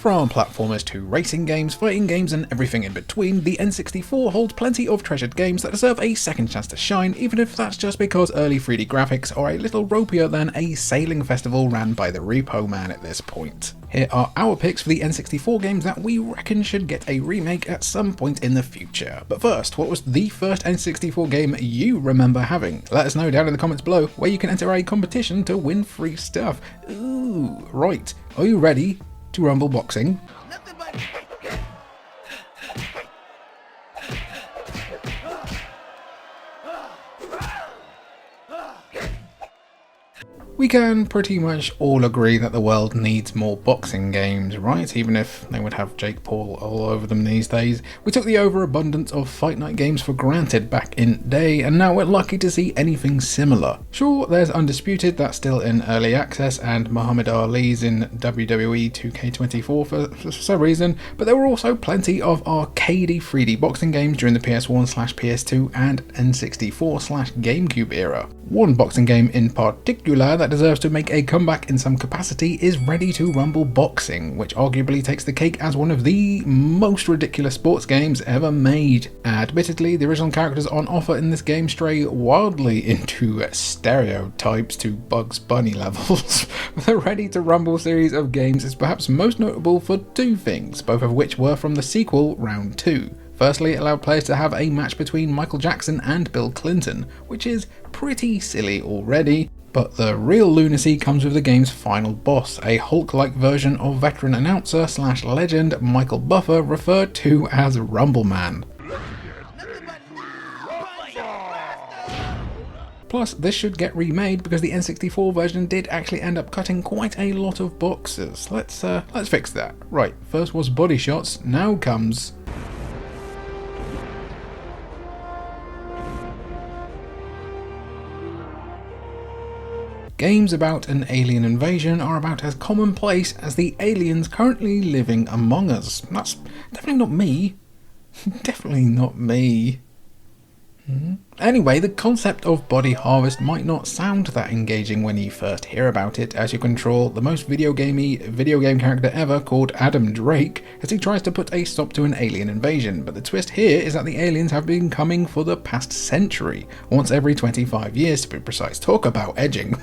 From platformers to racing games, fighting games and everything in between, the N64 holds plenty of treasured games that deserve a second chance to shine, even if that's just because early 3D graphics are a little ropier than a sailing festival ran by the Repo Man at this point. Here are our picks for the N64 games that we reckon should get a remake at some point in the future. But first, what was the first N64 game you remember having? Let us know down in the comments below, where you can enter a competition to win free stuff. Ooh, right. Are you ready to rumble boxing? We can pretty much all agree that the world needs more boxing games, right? Even if they would have Jake Paul all over them these days. We took the overabundance of Fight Night games for granted back in day, and now we're lucky to see anything similar. Sure, there's Undisputed that's still in early access, and Muhammad Ali's in WWE 2K24 for some reason, but there were also plenty of arcadey 3D boxing games during the PS1/PS2 and N64/GameCube era. One boxing game in particular that deserves to make a comeback in some capacity is Ready to Rumble Boxing, which arguably takes the cake as one of the most ridiculous sports games ever made. Admittedly, the original characters on offer in this game stray wildly into stereotypes to Bugs Bunny levels. The Ready to Rumble series of games is perhaps most notable for two things, both of which were from the sequel, Round 2. Firstly, it allowed players to have a match between Michael Jackson and Bill Clinton, which is pretty silly already, but the real lunacy comes with the game's final boss, a Hulk-like version of veteran announcer/legend Michael Buffer, referred to as Rumble Man. Plus, this should get remade because the N64 version did actually end up cutting quite a lot of boxes. Let's fix that. Right, first was body shots, now comes games about an alien invasion are about as commonplace as the aliens currently living among us. That's definitely not me. Definitely not me. Anyway, the concept of body harvest might not sound that engaging when you first hear about it, as you control the most video game character ever called Adam Drake as he tries to put a stop to an alien invasion. But the twist here is that the aliens have been coming for the past century, once every 25 years to be precise. Talk about edging.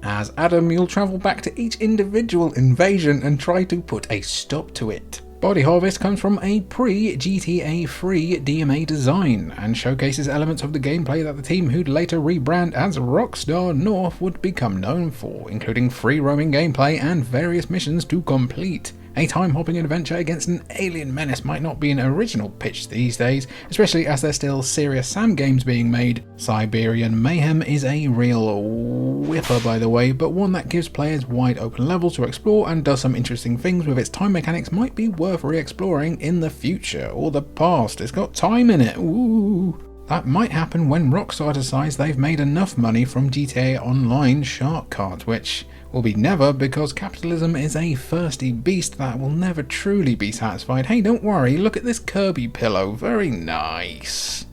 As Adam, you'll travel back to each individual invasion and try to put a stop to it. Body Harvest comes from a pre-GTA 3 DMA design and showcases elements of the gameplay that the team who'd later rebrand as Rockstar North would become known for, including free roaming gameplay and various missions to complete. A time-hopping adventure against an alien menace might not be an original pitch these days, especially as there's still Serious Sam games being made. Siberian Mayhem is a real whipper, by the way, but one that gives players wide open levels to explore and does some interesting things with its time mechanics might be worth re-exploring in the future, or the past. It's got time in it, ooh. That might happen when Rockstar decides they've made enough money from GTA Online Shark Cards, which will be never, because capitalism is a thirsty beast that will never truly be satisfied. Hey, don't worry, look at this Kirby pillow, very nice.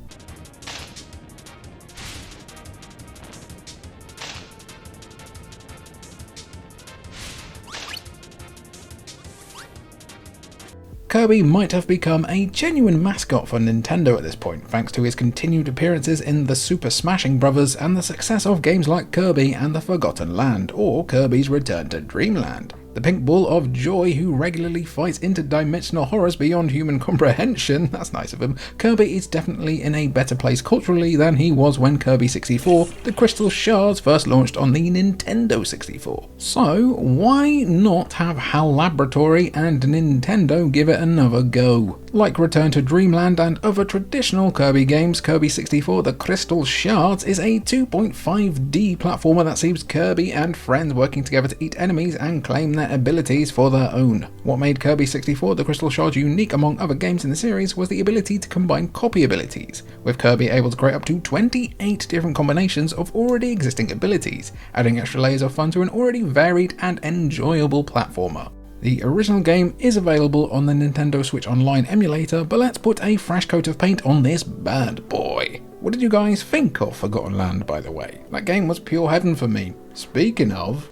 Kirby might have become a genuine mascot for Nintendo at this point, thanks to his continued appearances in the Super Smashing Bros. And the success of games like Kirby and the Forgotten Land, or Kirby's Return to Dreamland. The pink ball of joy who regularly fights interdimensional horrors beyond human comprehension, that's nice of him. Kirby is definitely in a better place culturally than he was when Kirby 64, the Crystal Shards, first launched on the Nintendo 64. So why not have HAL Laboratory and Nintendo give it another go? Like Return to Dreamland and other traditional Kirby games, Kirby 64 The Crystal Shards is a 2.5D platformer that sees Kirby and friends working together to eat enemies and claim their abilities for their own. What made Kirby 64 The Crystal Shards unique among other games in the series was the ability to combine copy abilities, with Kirby able to create up to 28 different combinations of already existing abilities, adding extra layers of fun to an already varied and enjoyable platformer. The original game is available on the Nintendo Switch Online emulator, but let's put a fresh coat of paint on this bad boy. What did you guys think of Forgotten Land, by the way? That game was pure heaven for me. Speaking of,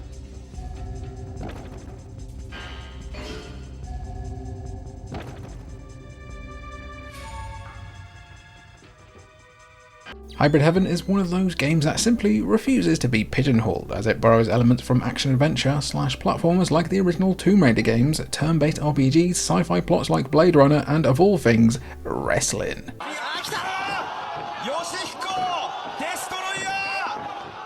Hybrid Heaven is one of those games that simply refuses to be pigeonholed, as it borrows elements from action-adventure / platformers like the original Tomb Raider games, turn-based RPGs, sci-fi plots like Blade Runner, and of all things, wrestling.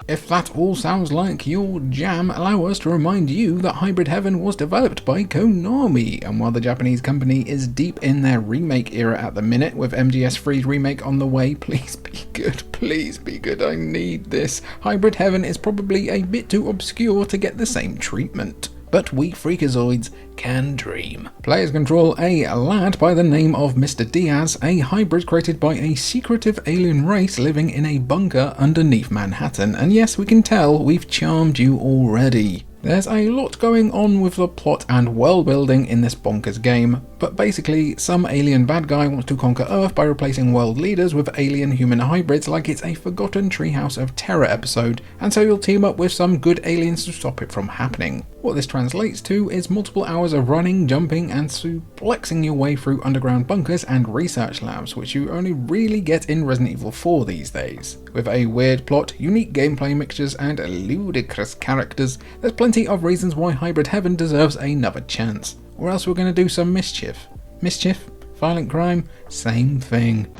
If that all sounds like your jam, allow us to remind you that Hybrid Heaven was developed by Konami, and while the Japanese company is deep in their remake era at the minute, with MGS3's remake on the way, please be good, I need this. Hybrid Heaven is probably a bit too obscure to get the same treatment. But we freakazoids can dream. Players control a lad by the name of Mr. Diaz, a hybrid created by a secretive alien race living in a bunker underneath Manhattan, and yes, we can tell we've charmed you already. There's a lot going on with the plot and world building in this bonkers game, but basically some alien bad guy wants to conquer Earth by replacing world leaders with alien human hybrids like it's a forgotten Treehouse of Terror episode, and so you'll team up with some good aliens to stop it from happening. What this translates to is multiple hours of running, jumping and suplexing your way through underground bunkers and research labs, which you only really get in Resident Evil 4 these days. With a weird plot, unique gameplay mixtures and ludicrous characters, there's plenty of reasons why Hybrid Heaven deserves another chance. Or else we're going to do some mischief. Mischief? Violent crime? Same thing.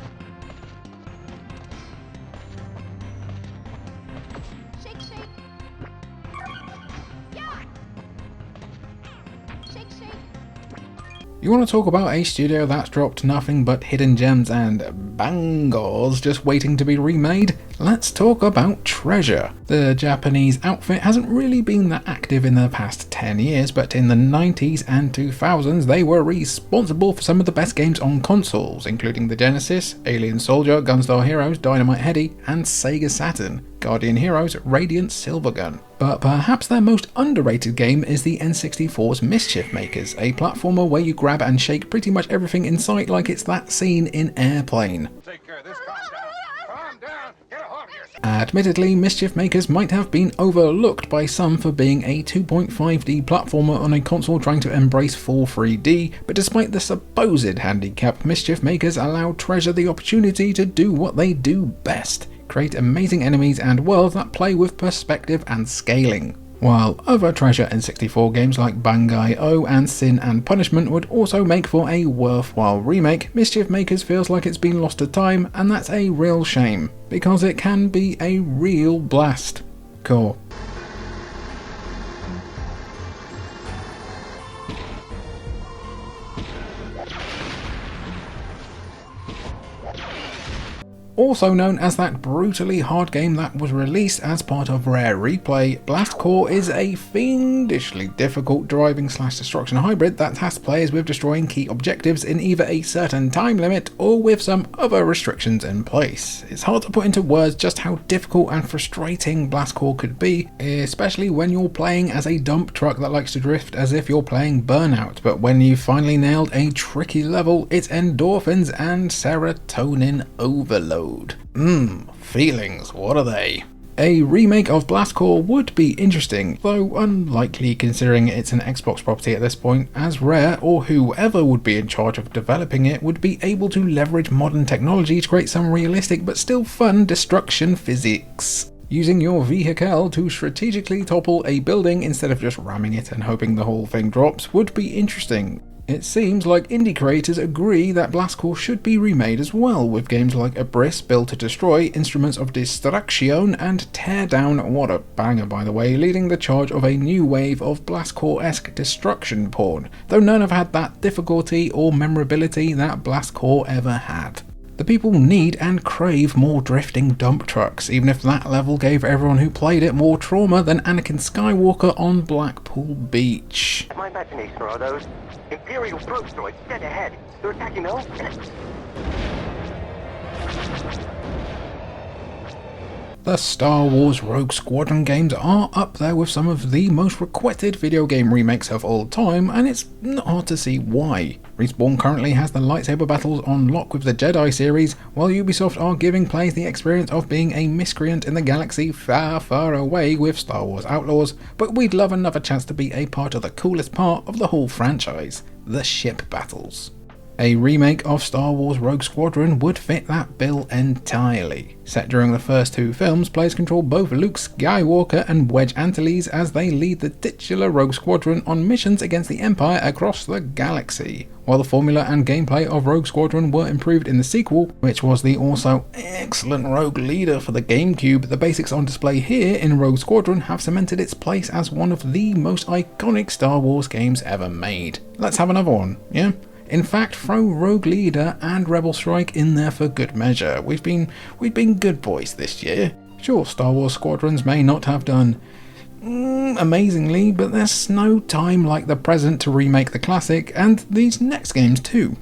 You want to talk about a studio that's dropped nothing but hidden gems and bangers just waiting to be remade? Let's talk about Treasure. The Japanese outfit hasn't really been that active in the past 10 years, but in the 90s and 2000s they were responsible for some of the best games on consoles, including the Genesis, Alien Soldier, Gunstar Heroes, Dynamite Headdy, and Sega Saturn, Guardian Heroes, Radiant Silvergun. But perhaps their most underrated game is the N64's Mischief Makers, a platformer where you grab and shake pretty much everything in sight like it's that scene in Airplane. Take care of this. Calm down. Get a hold of yourself. Admittedly, Mischief Makers might have been overlooked by some for being a 2.5D platformer on a console trying to embrace full 3D, but despite the supposed handicap, Mischief Makers allowed Treasure the opportunity to do what they do best: create amazing enemies and worlds that play with perspective and scaling. While other Treasure N64 games like Bang-I-Oh and Sin and Punishment would also make for a worthwhile remake, Mischief Makers feels like it's been lost to time, and that's a real shame, because it can be a real blast. Cool. Also known as that brutally hard game that was released as part of Rare Replay, Blast Corps is a fiendishly difficult driving / destruction hybrid that tasks players with destroying key objectives in either a certain time limit or with some other restrictions in place. It's hard to put into words just how difficult and frustrating Blast Corps could be, especially when you're playing as a dump truck that likes to drift as if you're playing Burnout, but when you've finally nailed a tricky level, it's endorphins and serotonin overload. Feelings, what are they? A remake of Blast Corps would be interesting, though unlikely considering it's an Xbox property at this point, as Rare, or whoever would be in charge of developing it, would be able to leverage modern technology to create some realistic but still fun destruction physics. Using your vehicle to strategically topple a building instead of just ramming it and hoping the whole thing drops would be interesting. It seems like indie creators agree that Blast Corps should be remade as well, with games like Abyss, Build to Destroy, Instruments of Destruction, and Tear Down, what a banger by the way, leading the charge of a new wave of Blast Corps-esque destruction porn, though none have had that difficulty or memorability that Blast Corps ever had. The people need and crave more drifting dump trucks, even if that level gave everyone who played it more trauma than Anakin Skywalker on Blackpool Beach. My imagination are those Imperial probe droids dead ahead. They're attacking those. The Star Wars Rogue Squadron games are up there with some of the most requested video game remakes of all time, and it's not hard to see why. Respawn currently has the lightsaber battles on lock with the Jedi series, while Ubisoft are giving players the experience of being a miscreant in the galaxy far, far away with Star Wars Outlaws, but we'd love another chance to be a part of the coolest part of the whole franchise, the ship battles. A remake of Star Wars Rogue Squadron would fit that bill entirely. Set during the first two films, players control both Luke Skywalker and Wedge Antilles as they lead the titular Rogue Squadron on missions against the Empire across the galaxy. While the formula and gameplay of Rogue Squadron were improved in the sequel, which was the also excellent Rogue Leader for the GameCube, the basics on display here in Rogue Squadron have cemented its place as one of the most iconic Star Wars games ever made. Let's have another one, yeah? In fact, throw Rogue Leader and Rebel Strike in there for good measure. We've been good boys this year. Sure, Star Wars Squadrons may not have done amazingly, but there's no time like the present to remake the classic, and these next games too.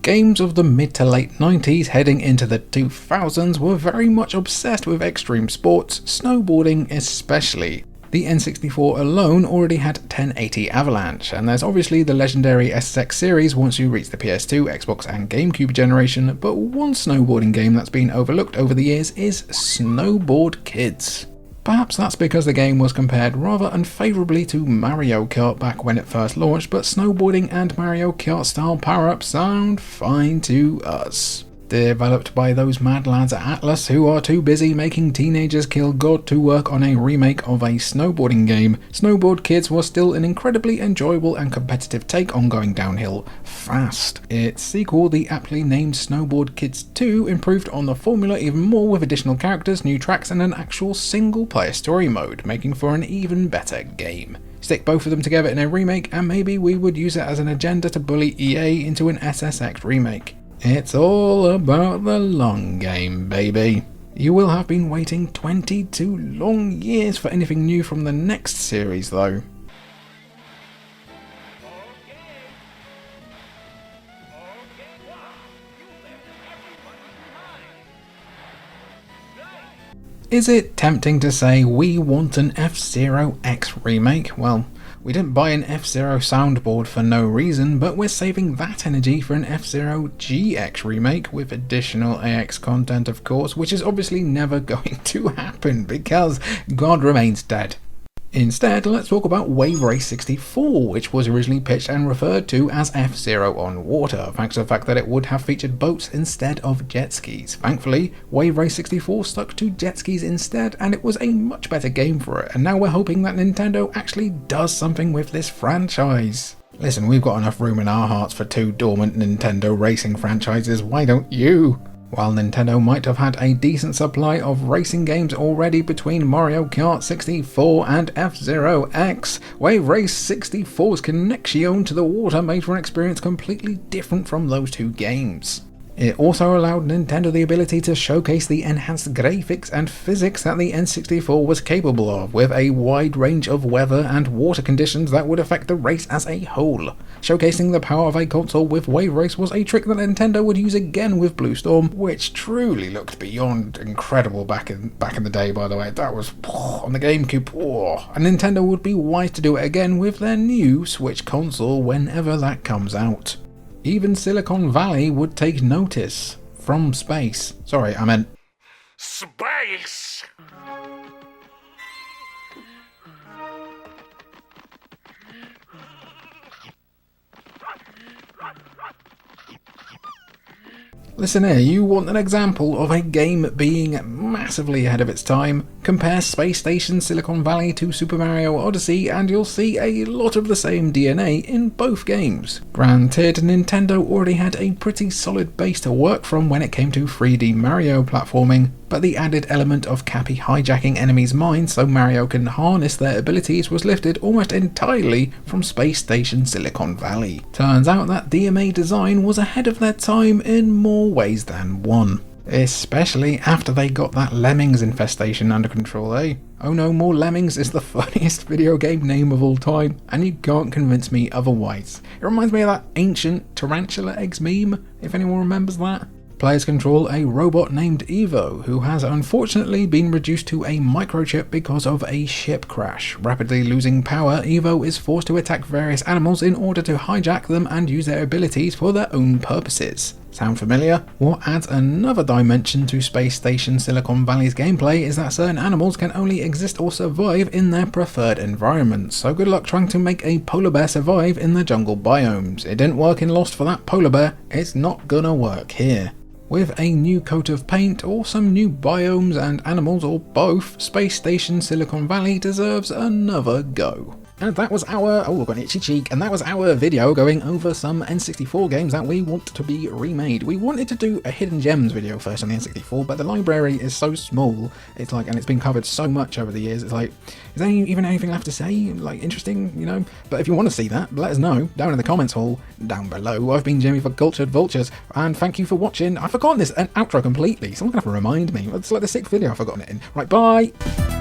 Games of the mid to late 90s heading into the 2000s were very much obsessed with extreme sports, snowboarding especially. The N64 alone already had 1080 Avalanche, and there's obviously the legendary SSX series once you reach the PS2, Xbox and GameCube generation, but one snowboarding game that's been overlooked over the years is Snowboard Kids. Perhaps that's because the game was compared rather unfavourably to Mario Kart back when it first launched, but snowboarding and Mario Kart style power-ups sound fine to us. Developed by those mad lads at Atlas who are too busy making teenagers kill God to work on a remake of a snowboarding game, Snowboard Kids was still an incredibly enjoyable and competitive take on going downhill fast. Its sequel, the aptly named Snowboard Kids 2, improved on the formula even more with additional characters, new tracks and an actual single player story mode, making for an even better game. Stick both of them together in a remake and maybe we would use it as an agenda to bully EA into an SSX remake. It's all about the long game, baby. You will have been waiting 22 long years for anything new from the next series, though. Is it tempting to say we want an F-Zero X remake? Well, we didn't buy an F-Zero soundboard for no reason, but we're saving that energy for an F-Zero GX remake with additional AX content, of course, which is obviously never going to happen because God remains dead. Instead, let's talk about Wave Race 64, which was originally pitched and referred to as F-Zero on water, thanks to the fact that it would have featured boats instead of jet skis. Thankfully, Wave Race 64 stuck to jet skis instead, and it was a much better game for it, and now we're hoping that Nintendo actually does something with this franchise. Listen, we've got enough room in our hearts for two dormant Nintendo racing franchises, why don't you? While Nintendo might have had a decent supply of racing games already between Mario Kart 64 and F-Zero X, Wave Race 64's connection to the water made for an experience completely different from those two games. It also allowed Nintendo the ability to showcase the enhanced graphics and physics that the N64 was capable of, with a wide range of weather and water conditions that would affect the race as a whole. Showcasing the power of a console with Wave Race was a trick that Nintendo would use again with Blue Storm, which truly looked beyond incredible back in the day, by the way. That was on the GameCube, and Nintendo would be wise to do it again with their new Switch console whenever that comes out. Even Silicon Valley would take notice. From space. Sorry, I meant Space! Listen here, you want an example of a game being massively ahead of its time? Compare Space Station Silicon Valley to Super Mario Odyssey and you'll see a lot of the same DNA in both games. Granted, Nintendo already had a pretty solid base to work from when it came to 3D Mario platforming, but the added element of Cappy hijacking enemies' minds so Mario can harness their abilities was lifted almost entirely from Space Station Silicon Valley. Turns out that DMA design was ahead of their time in more ways than one. Especially after they got that Lemmings infestation under control, eh? Oh no, More Lemmings is the funniest video game name of all time, and you can't convince me otherwise. It reminds me of that ancient tarantula eggs meme, if anyone remembers that. Players control a robot named Evo, who has unfortunately been reduced to a microchip because of a ship crash. Rapidly losing power, Evo is forced to attack various animals in order to hijack them and use their abilities for their own purposes. Sound familiar? What adds another dimension to Space Station Silicon Valley's gameplay is that certain animals can only exist or survive in their preferred environments, so good luck trying to make a polar bear survive in the jungle biomes. It didn't work in Lost for that polar bear, it's not gonna work here. With a new coat of paint or some new biomes and animals or both, Space Station Silicon Valley deserves another go. And that was our, oh, I've got an itchy cheek, and that was our video going over some N64 games that we want to be remade. We wanted to do a Hidden Gems video first on the N64, but the library is so small, it's like, and it's been covered so much over the years, it's like, is there even anything left to say, like, interesting, you know? But if you want to see that, let us know, down in the comments hole, down below. I've been Jimmy for Cultured Vultures, and thank you for watching. I've forgotten this outro completely, someone's gonna have to remind me. It's like the 6th video I've forgotten it in. Right, bye!